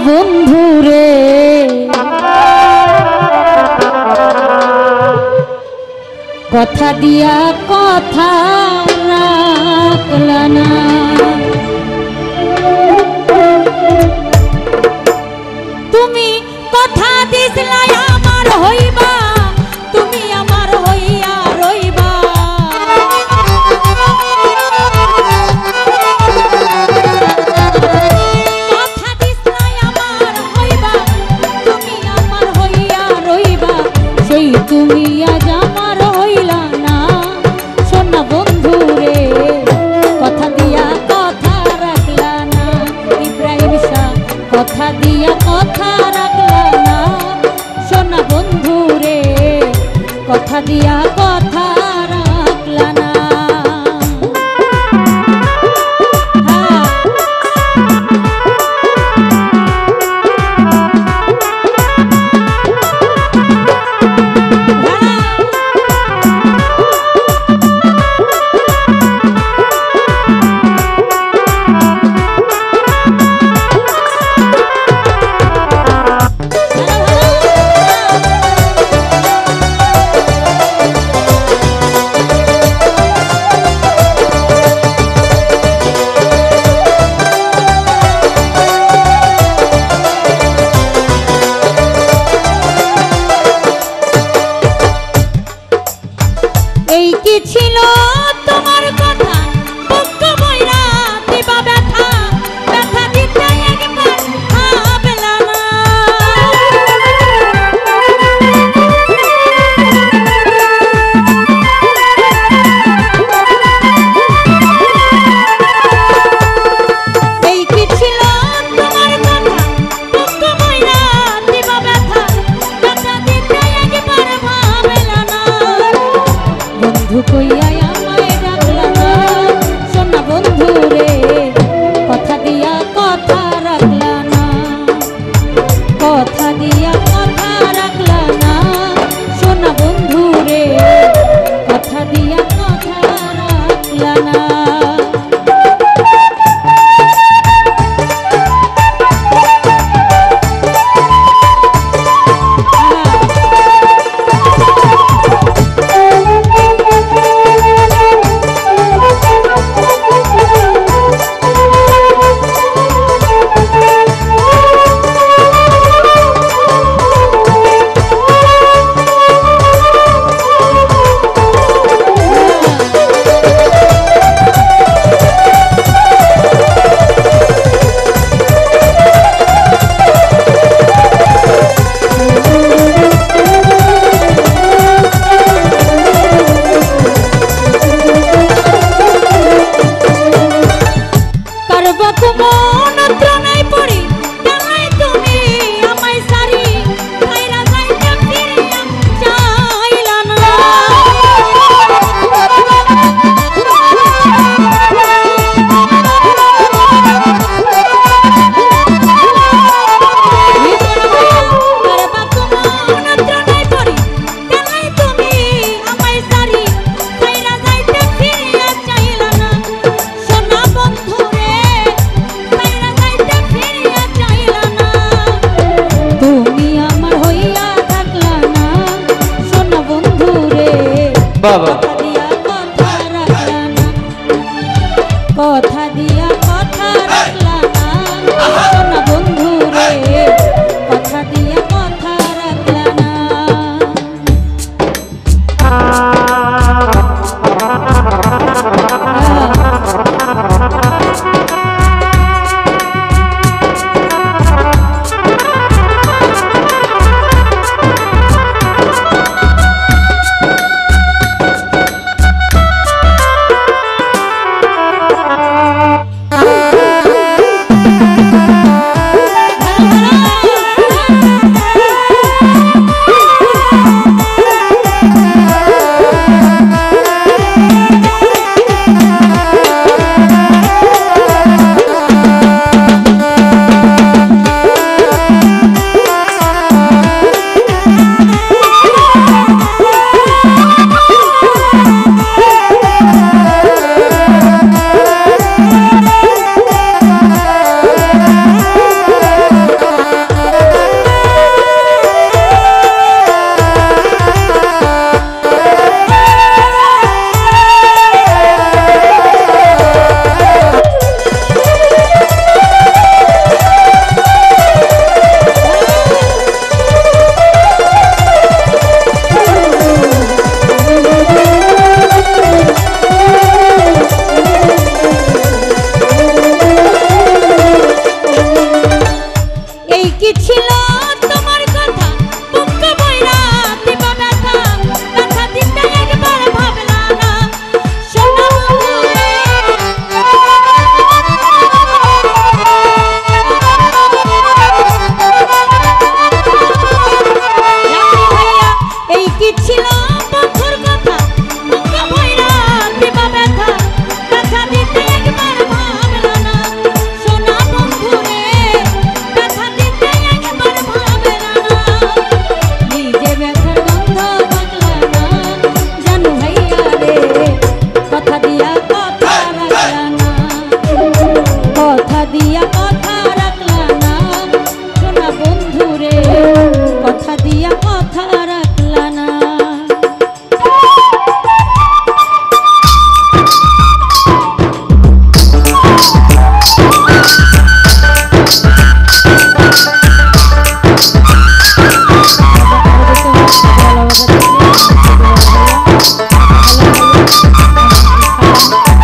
বন্ধুরে কথা দিয়া কথা রাখলা না। তুমি কথা দিছিলা আমার হইবা, তুমি আমার হইয়া রইবা। কথা দিছিলা আমার হইবা, তুমি আমার হইয়া রইবা। সেই তুমি আজ আমার হইলা না। সোনা বন্ধুরে কথা দিয়া কথা রাখলা না। ইব্রাহিম শাহ কথা দিয়া কথা রাখলা না। সোনা বন্ধুরে কথা দিয়া কথা রাখলা না। এই কি ছিল তোমার কথা, বুক বইরা দিবা ব্যথা, ব্যথা দিতে একবার ভাবলা না। এই কি ছিল তোমার কথা, বুক বইরা দিবা ব্যথা, ব্যথা দিতে একবার ভাবলা না। বন্ধু কইয়া আমায় ডাকলা না। সোনা বন্ধুরে কথা দিয়া কথা রাখলা না। কথা দিয়া কথা রাখলা না। সোনা বন্ধুরে কথা দিয়া কথা রাখলা না। কথা দিয়া কথা রাখলা না। কথা দিয়া কথা রাখলা না। সোনা বন্ধুরে কথা দিয়া কথা রাখলা না। দিয়া কথা রাখলা না, কথা দিয়া কথা রাখলা না সোনা বন্ধু রে, কথা দিয়া কথা রাখলা না। Thank you.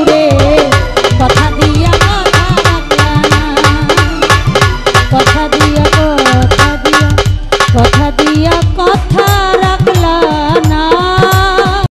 রে